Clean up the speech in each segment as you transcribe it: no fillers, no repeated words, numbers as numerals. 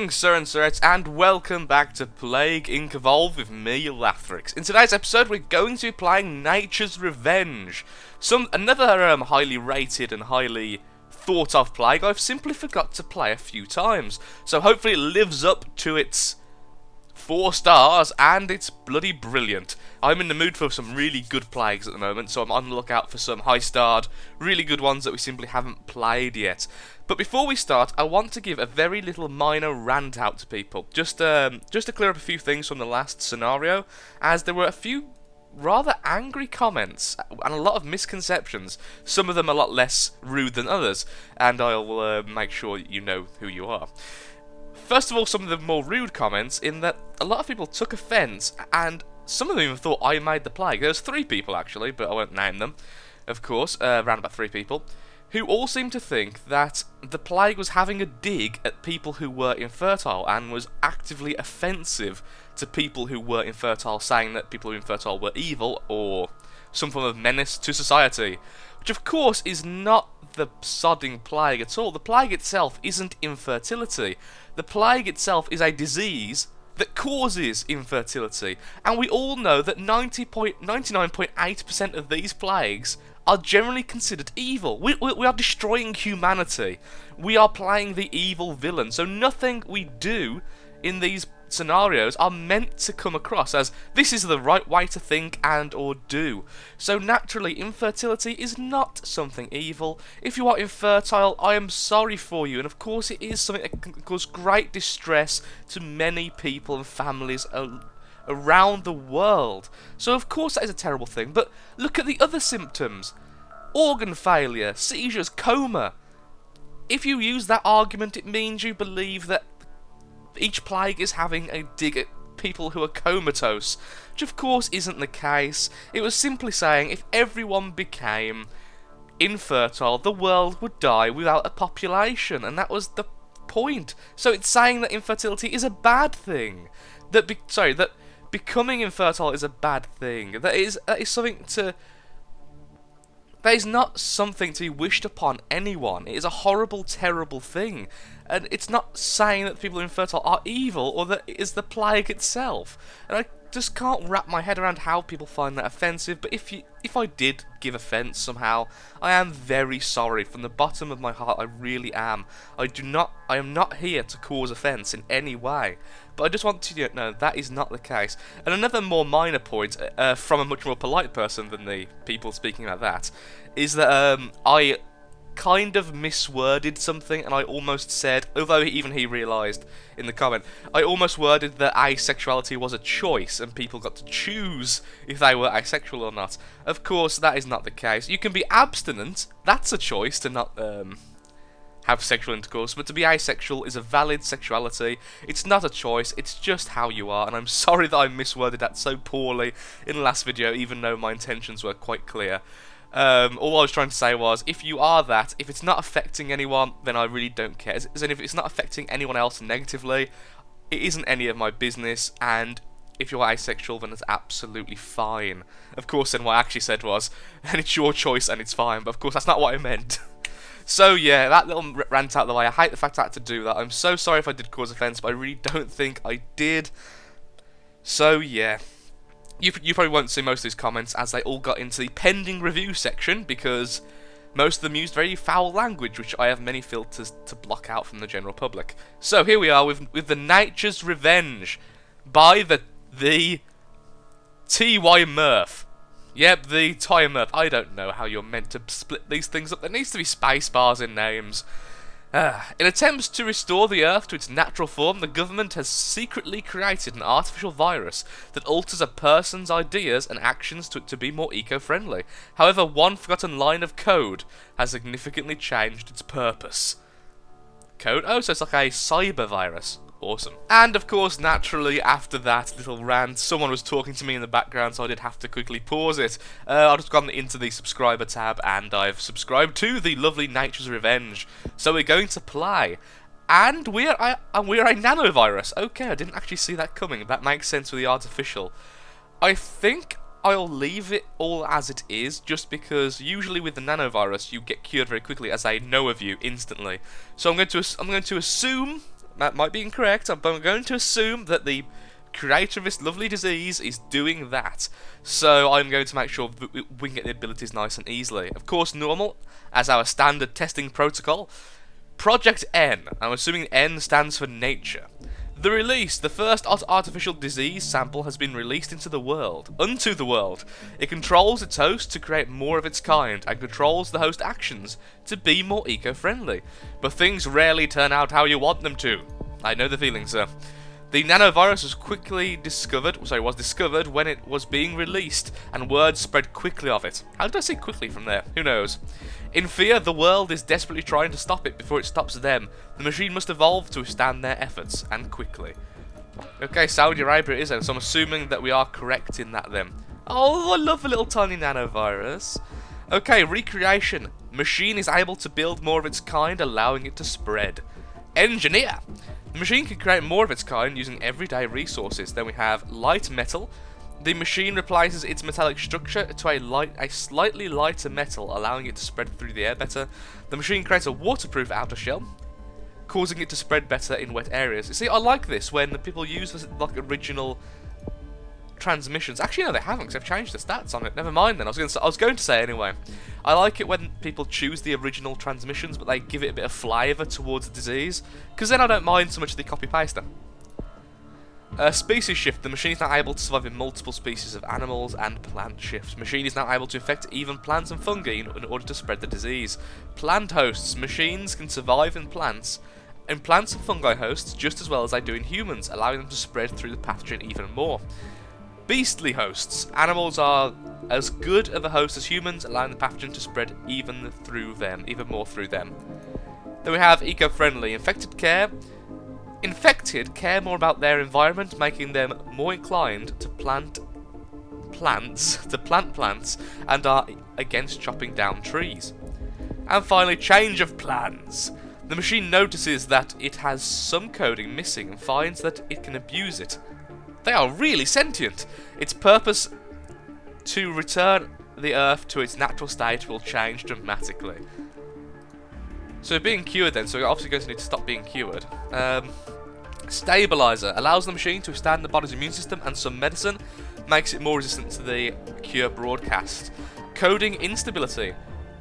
Greetings, sir and sirettes, and welcome back to Plague Inc. Evolve with me, Lathrix. In today's episode, we're going to be playing Nature's Revenge. Another highly rated and highly thought of plague I've simply forgot to play a few times. So hopefully it lives up to its 4 stars, and it's bloody brilliant. I'm in the mood for some really good plagues at the moment, so I'm on the lookout for some high-starred, really good ones that we simply haven't played yet. But before we start, I want to give a very little minor rant out to people, just to clear up a few things from the last scenario, as there were a few rather angry comments and a lot of misconceptions, some of them a lot less rude than others, and I'll make sure you know who you are. First of all, some of the more rude comments, in that a lot of people took offence, and some of them even thought I made the plague. There was 3 people actually, but I won't name them, of course, around about 3 people, who all seemed to think that the plague was having a dig at people who were infertile, and was actively offensive to people who were infertile, saying that people who were infertile were evil, or some form of menace to society. Which of course is not the sodding plague at all. The plague itself isn't infertility. The plague itself is a disease that causes infertility. And we all know that 99.8% of these plagues are generally considered evil. We are destroying humanity. We are playing the evil villain. So nothing we do in these scenarios are meant to come across as this is the right way to think and or do. So naturally, infertility is not something evil. If you are infertile, I am sorry for you, and of course it is something that can cause great distress to many people and families around the world. So of course that is a terrible thing, but look at the other symptoms. Organ failure, seizures, coma. If you use that argument, it means you believe that each plague is having a dig at people who are comatose, which of course isn't the case. It was simply saying if everyone became infertile, the world would die without a population, and that was the point. So it's saying that infertility is a bad thing. That becoming infertile is a bad thing. That is something to... That is not something to be wished upon anyone. It is a horrible, terrible thing. And it's not saying that people who are infertile are evil, or that it is the plague itself. And I just can't wrap my head around how people find that offensive, but if I did give offence somehow, I am very sorry. From the bottom of my heart, I really am. I am not here to cause offence in any way. But I just want you to know that is not the case. And another more minor point, from a much more polite person than the people speaking about that, is that I kind of misworded something, and I almost said, although even he realised in the comment, I almost worded that asexuality was a choice and people got to choose if they were asexual or not. Of course, that is not the case. You can be abstinent, that's a choice to not have sexual intercourse, but to be asexual is a valid sexuality. It's not a choice, it's just how you are, and I'm sorry that I misworded that so poorly in the last video, even though my intentions were quite clear. All I was trying to say was, if you are that, if it's not affecting anyone, then I really don't care. As in, if it's not affecting anyone else negatively, it isn't any of my business, and if you're asexual, then it's absolutely fine. Of course, then what I actually said was, then it's your choice and it's fine, but of course that's not what I meant. So yeah, that little rant out of the way. I hate the fact I had to do that. I'm so sorry if I did cause offence, but I really don't think I did. So yeah. You probably won't see most of these comments, as they all got into the pending review section, because most of them used very foul language, which I have many filters to block out from the general public. So here we are with the Nature's Revenge by the T.Y. Murph. Yep, the T.Y. Murph. I don't know how you're meant to split these things up. There needs to be space bars in names. In attempts to restore the Earth to its natural form, the government has secretly created an artificial virus that alters a person's ideas and actions to be more eco-friendly. However, one forgotten line of code has significantly changed its purpose. Code? Oh, so it's like a cyber virus. Awesome. And of course, naturally, after that little rant, someone was talking to me in the background, so I did have to quickly pause it. I've just gone into the subscriber tab, and I've subscribed to the lovely Nature's Revenge. So we're going to play. And we're a nanovirus. Okay, I didn't actually see that coming. That makes sense with the artificial. I think I'll leave it all as it is, just because usually with the nanovirus, you get cured very quickly, as I know of you instantly. So I'm going to assume That might be incorrect, but I'm going to assume that the creator of this lovely disease is doing that. So I'm going to make sure that we can get the abilities nice and easily. Of course, normal, as our standard testing protocol. Project N, I'm assuming N stands for nature. The release, the first artificial disease sample has been released into the world, unto the world. It controls its host to create more of its kind, and controls the host actions to be more eco-friendly. But things rarely turn out how you want them to. I know the feeling, sir. The nanovirus was discovered when it was being released, and word spread quickly of it. How did I say quickly from there? Who knows? In fear, the world is desperately trying to stop it before it stops them. The machine must evolve to withstand their efforts, and quickly. Okay, Saudi Arabia is then, so I'm assuming that we are correct in that then. Oh, I love a little tiny nanovirus. Okay, recreation. Machine is able to build more of its kind, allowing it to spread. Engineer. The machine can create more of its kind using everyday resources. Then we have light metal. The machine replaces its metallic structure to a slightly lighter metal, allowing it to spread through the air better. The machine creates a waterproof outer shell, causing it to spread better in wet areas. You see, I like this when people use this, like original transmissions. Actually, no, they haven't, because they've changed the stats on it. Never mind then. I was going to say anyway. I like it when people choose the original transmissions, but they give it a bit of flavour towards the disease, because then I don't mind so much the copy-paste them. Species shift. The machine is now able to survive in multiple species of animals and plant shifts. Machine is now able to infect even plants and fungi in order to spread the disease. Plant hosts. Machines can survive in plants and fungi hosts just as well as they do in humans, allowing them to spread through the pathogen even more. Beastly hosts. Animals are as good of a host as humans, allowing the pathogen to spread even more through them. Then we have eco-friendly. Infected care more about their environment, making them more inclined to plant plants, and are against chopping down trees. And finally, change of plans. The machine notices that it has some coding missing and finds that it can abuse it. They are really sentient. Its purpose to return the Earth to its natural state will change dramatically. So being cured then, so we're obviously going to need to stop being cured. Stabilizer allows the machine to withstand the body's immune system, and some medicine makes it more resistant to the cure broadcast. Coding instability,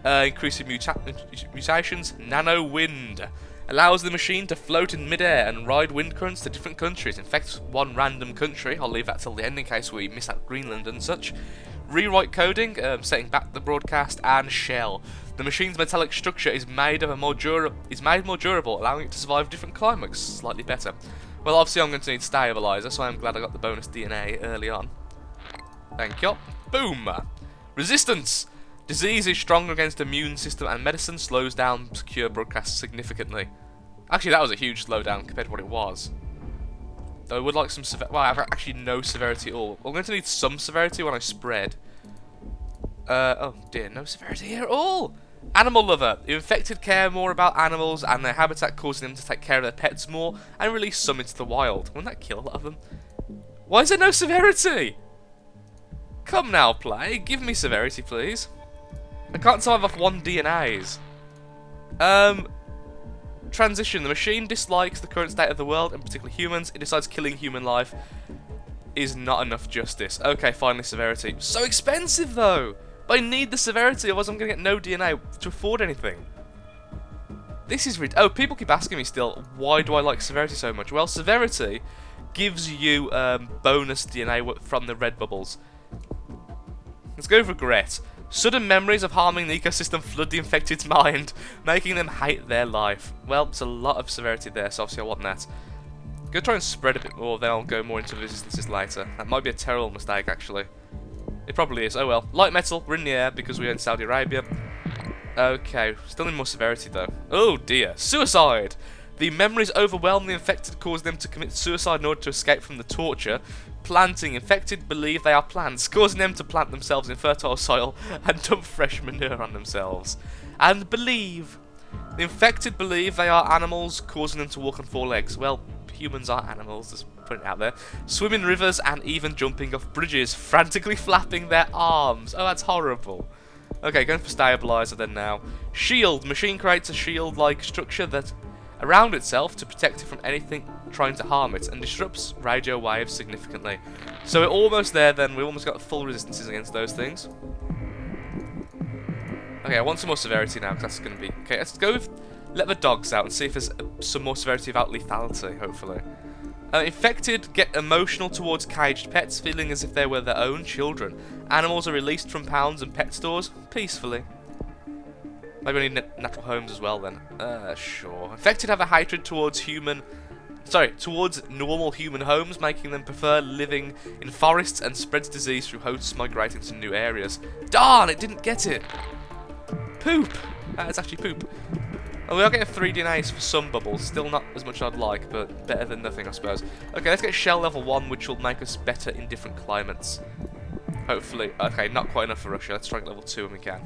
increasing mutations. Nano wind allows the machine to float in midair and ride wind currents to different countries. Infect one random country. I'll leave that till the end in case we miss out Greenland and such. Rewrite coding, setting back the broadcast, and shell. The machine's metallic structure is made more durable, allowing it to survive different climates slightly better. Well, obviously I'm going to need stabilizer, so I'm glad I got the bonus DNA early on. Thank you. Boom! Resistance! Disease is stronger against immune system, and medicine slows down cure broadcast significantly. Actually, that was a huge slowdown compared to what it was. Though I would like some severity. Well, I have actually no severity at all. I'm going to need some severity when I spread. Oh dear, no severity here at all. Animal lover. Infected care more about animals and their habitat, causing them to take care of their pets more and release some into the wild. Wouldn't that kill a lot of them? Why is there no severity? Come now, play. Give me severity, please. I can't survive off 1 DNAs. Transition. The machine dislikes the current state of the world, and particularly humans. It decides killing human life is not enough justice. Okay, finally severity. So expensive though! But I need the severity, otherwise I'm going to get no DNA to afford anything. This is oh, people keep asking me still, why do I like severity so much? Well, severity gives you bonus DNA from the red bubbles. Let's go with regret. Sudden memories of harming the ecosystem flood the infected's mind, making them hate their life. Well, it's a lot of severity there, so obviously I want that. I'm going to try and spread a bit more, then I'll go more into resistances later. That might be a terrible mistake, actually. It probably is. Oh well. Light metal, we're in the air because we're in Saudi Arabia. Okay, still need more severity though. Oh dear. Suicide! The memories overwhelm the infected, causing them to commit suicide in order to escape from the torture. Planting. Infected believe they are plants, causing them to plant themselves in fertile soil and dump fresh manure on themselves. And believe. The infected believe they are animals, causing them to walk on 4 legs. Well, humans are animals, just put it out there. Swim in rivers and even jumping off bridges, frantically flapping their arms. Oh, that's horrible. Okay, going for stabilizer then now. Shield. Machine creates a shield-like structure that around itself to protect it from anything trying to harm it, and disrupts radio waves significantly. So we're almost there then, we almost got full resistances against those things. Okay, I want some more severity now, because that's going to be... Okay, let's go with... Let the dogs out and see if there's some more severity without lethality, hopefully. Infected get emotional towards caged pets, feeling as if they were their own children. Animals are released from pounds and pet stores peacefully. Maybe we need natural homes as well then. Sure. Infected have a hatred towards towards normal human homes, making them prefer living in forests, and spreads disease through hosts migrating to new areas. Darn, it didn't get it! Poop! It's actually poop. Oh, we are getting 3 DNAs for some bubbles. Still not as much as I'd like, but better than nothing, I suppose. Okay, let's get shell level 1, which will make us better in different climates. Hopefully. Okay, not quite enough for Russia. Let's try and get level 2 when we can.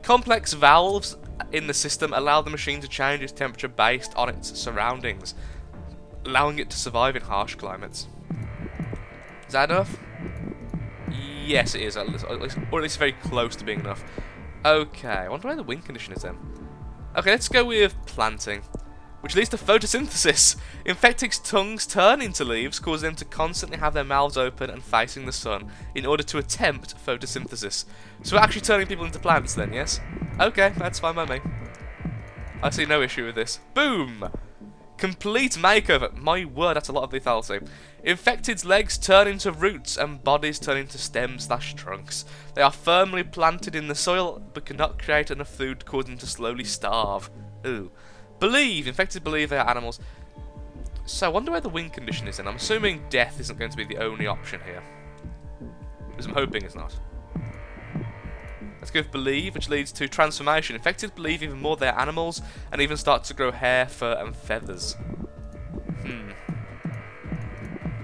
Complex valves in the system allow the machine to change its temperature based on its surroundings, allowing it to survive in harsh climates. Is that enough? Yes, it is, or at least very close to being enough. Okay, I wonder where the wind condition is then. Okay, let's go with planting, which leads to photosynthesis. Infected tongues turn into leaves, causing them to constantly have their mouths open and facing the sun in order to attempt photosynthesis. So we're actually turning people into plants then, yes? Okay, that's fine by me. I see no issue with this. Boom! Complete makeover. My word, that's a lot of lethality. Infected's legs turn into roots and bodies turn into stems/trunks. They are firmly planted in the soil but cannot create enough food, causing them to slowly starve. Ooh. Believe. Infected believe they are animals. So I wonder where the wind condition is then. I'm assuming death isn't going to be the only option here. Because I'm hoping it's not. Let's go with believe, which leads to transformation. Infected believe even more they're animals, and even start to grow hair, fur, and feathers.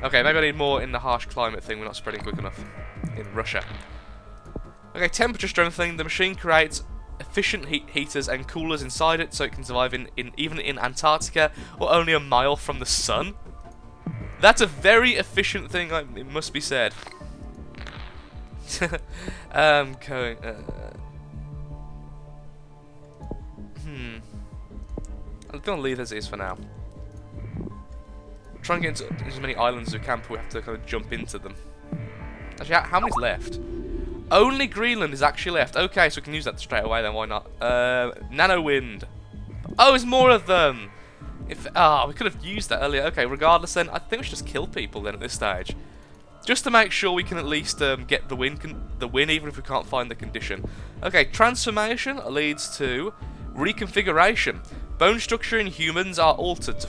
Okay, maybe I need more in the harsh climate thing. We're not spreading quick enough in Russia. Okay, temperature strengthening. The machine creates efficient heaters and coolers inside it, so it can survive even in Antarctica or only a mile from the sun. That's a very efficient thing, it must be said. I'm going to leave as it is for now. Try and get into as many islands as we can before we have to kind of jump into them. Actually, how many's left? Only Greenland is actually left. Okay, so we can use that straight away then, why not? Nano wind. Oh, there's more of them! We could have used that earlier. Okay, regardless then, I think we should just kill people then at this stage. Just to make sure we can at least get the win, even if we can't find the condition. Okay, transformation leads to reconfiguration. Bone structure in humans are altered to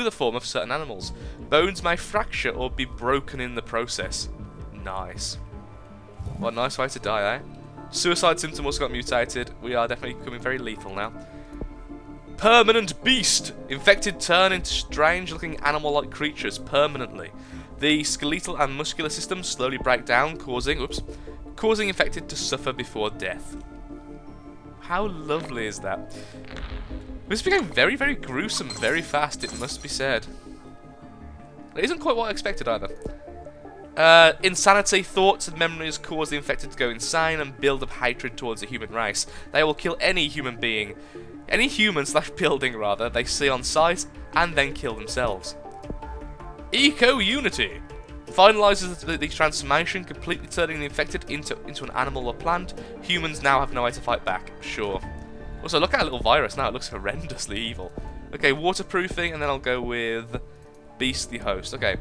the form of certain animals. Bones may fracture or be broken in the process. Nice. What a nice way to die, eh? Suicide symptom also got mutated. We are definitely becoming very lethal now. Permanent beast. Infected turn into strange-looking animal-like creatures permanently. The skeletal and muscular systems slowly break down, causing infected to suffer before death. How lovely is that? This became very, very gruesome very fast, it must be said. It isn't quite what I expected either. Insanity, thoughts and memories cause the infected to go insane and build up hatred towards the human race. They will kill any human human/building rather, they see on sight, and then kill themselves. Eco-unity finalizes the transformation, completely turning the infected into an animal or plant. Humans now have no way to fight back. Sure. Also, look at that little virus now. It looks horrendously evil. Okay, waterproofing, and then I'll go with beastly host. Okay.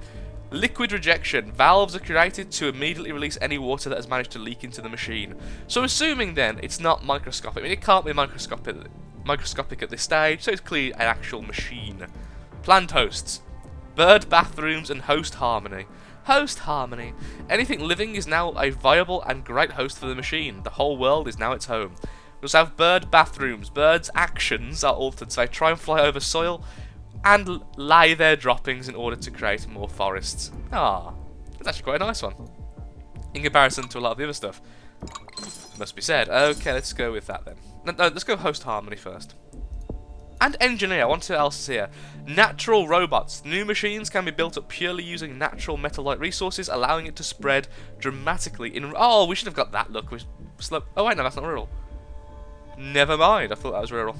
Liquid rejection. Valves are created to immediately release any water that has managed to leak into the machine. So assuming then it's not microscopic. I mean, it can't be microscopic at this stage, so it's clearly an actual machine. Plant hosts. Bird bathrooms and host harmony. Host harmony. Anything living is now a viable and great host for the machine. The whole world is now its home. We also have bird bathrooms. Birds' actions are altered, so they try and fly over soil and lay their droppings in order to create more forests. Ah, that's actually quite a nice one. In comparison to a lot of the other stuff. Must be said. Okay, let's go with that then. No, let's go host harmony first. And engineer, what else here? Natural robots. New machines can be built up purely using natural metal-like resources, allowing it to spread dramatically in... Oh, we should have got that look. Oh wait, no, that's not rural. Never mind, I thought that was rural.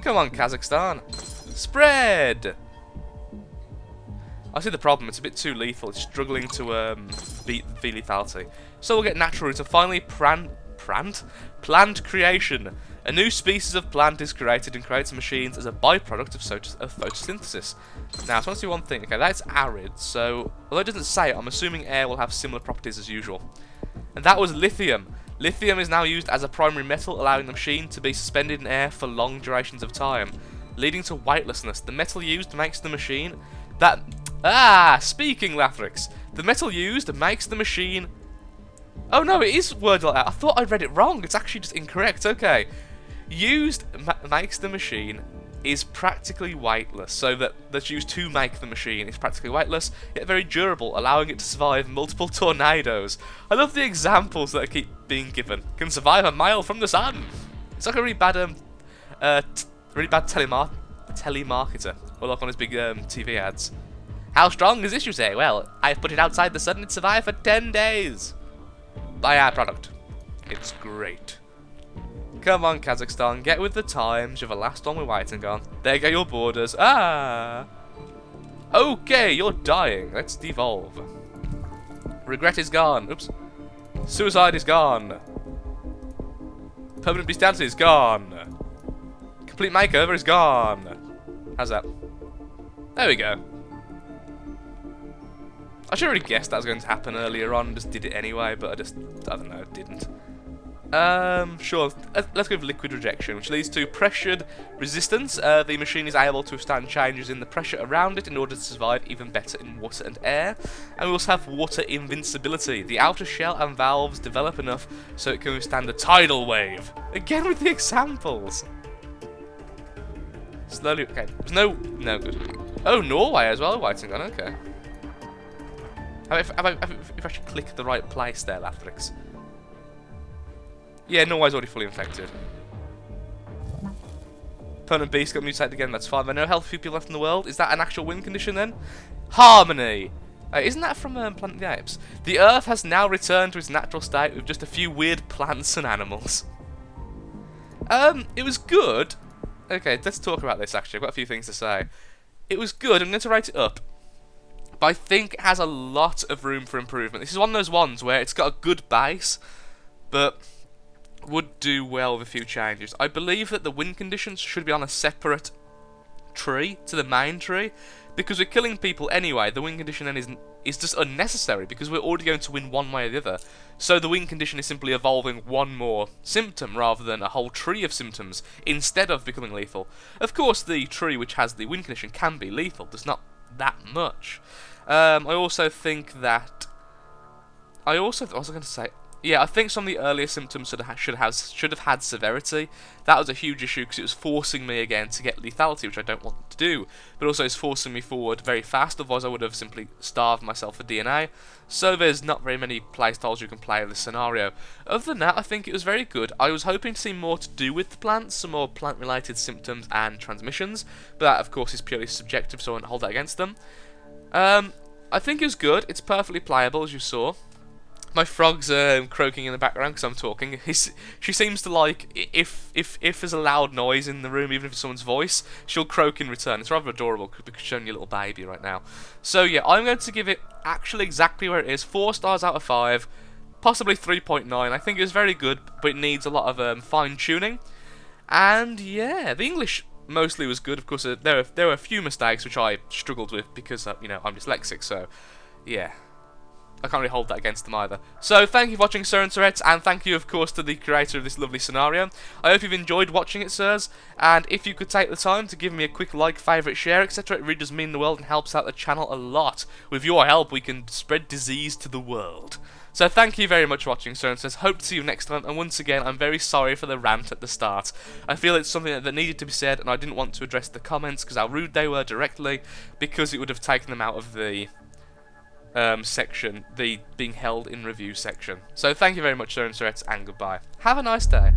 Come on, Kazakhstan. Spread! I see the problem, it's a bit too lethal, it's struggling to beat the lethality. So we'll get natural roots and finally plant creation. A new species of plant is created and creates machines as a byproduct of photosynthesis. Now, I just want to see one thing. Okay, that's arid, so although it doesn't say it, I'm assuming air will have similar properties as usual. And that was lithium. Lithium is now used as a primary metal, allowing the machine to be suspended in air for long durations of time, leading to weightlessness. The metal used makes the machine speaking Lathrix. The metal used makes the machine... Oh no, it is worded like that. I thought I read it wrong. It's actually just incorrect. Okay. Used makes the machine is practically weightless. So that's used to make the machine is practically weightless, yet very durable, allowing it to survive multiple tornadoes. I love the examples that keep being given. Can survive a mile from the sun. It's like a really bad telemarketer. Or like on his big TV ads. How strong is this, you say? Well, I've put it outside the sun and it survived for 10 days. Buy our product. It's great. Come on, Kazakhstan, get with the times. You're the last one we're waiting on. There go your borders. Okay, you're dying. Let's devolve. Regret is gone. Oops. Suicide is gone. Permanent bestiality is gone. Complete makeover is gone. How's that? There we go. I should have already guessed that was going to happen earlier on, just did it anyway, but I don't know, didn't. Sure, let's go with liquid rejection, which leads to pressured resistance. The machine is able to withstand changes in the pressure around it in order to survive even better in water and air. And we also have water invincibility. The outer shell and valves develop enough so it can withstand a tidal wave. Again with the examples. Slowly, okay, there's no good. Oh, Norway as well, waiting on, okay. If I should click the right place there, Lathrix. Yeah, Norway's already fully infected. Permanent beast got mutated again, that's fine. There are no healthy people left in the world. Is that an actual win condition then? Harmony! Isn't that from Planet of the Apes? The Earth has now returned to its natural state with just a few weird plants and animals. It was good. Okay, let's talk about this actually. I've got a few things to say. It was good. I'm going to rate it up. But I think it has a lot of room for improvement. This is one of those ones where it's got a good base, but would do well with a few changes. I believe that the win conditions should be on a separate tree to the main tree, because we're killing people anyway. The win condition then is just unnecessary, because we're already going to win one way or the other. So the win condition is simply evolving one more symptom rather than a whole tree of symptoms instead of becoming lethal. Of course, the tree which has the win condition can be lethal, there's not that much. I also think that... what was I going to say? Yeah, I think some of the earlier symptoms should have had severity. That was a huge issue because it was forcing me again to get lethality, which I don't want to do. But also it's forcing me forward very fast, otherwise I would have simply starved myself for DNA. So there's not very many playstyles you can play in this scenario. Other than that, I think it was very good. I was hoping to see more to do with the plants, some more plant-related symptoms and transmissions. But that, of course, is purely subjective, so I won't hold that against them. I think it was good. It's perfectly playable, as you saw. My frog's croaking in the background because I'm talking. She seems to like, if there's a loud noise in the room, even if it's someone's voice, she'll croak in return. It's rather adorable because she's showing you a little baby right now. So yeah, I'm going to give it actually exactly where it is. 4 stars out of 5, possibly 3.9. I think it was very good, but it needs a lot of fine-tuning. And yeah, the English mostly was good. Of course, there were a few mistakes which I struggled with because, you know, I'm dyslexic, so yeah. I can't really hold that against them either. So, thank you for watching, Sir and Sirettes, and thank you, of course, to the creator of this lovely scenario. I hope you've enjoyed watching it, sirs, and if you could take the time to give me a quick like, favourite, share, etc., it really does mean the world and helps out the channel a lot. With your help, we can spread disease to the world. So, thank you very much for watching, Sir and Sirettes. Hope to see you next time, and once again, I'm very sorry for the rant at the start. I feel it's something that needed to be said, and I didn't want to address the comments, because how rude they were directly, because it would have taken them out of the... section, the being held in review section. So thank you very much, Sir and Sirettes, and goodbye. Have a nice day.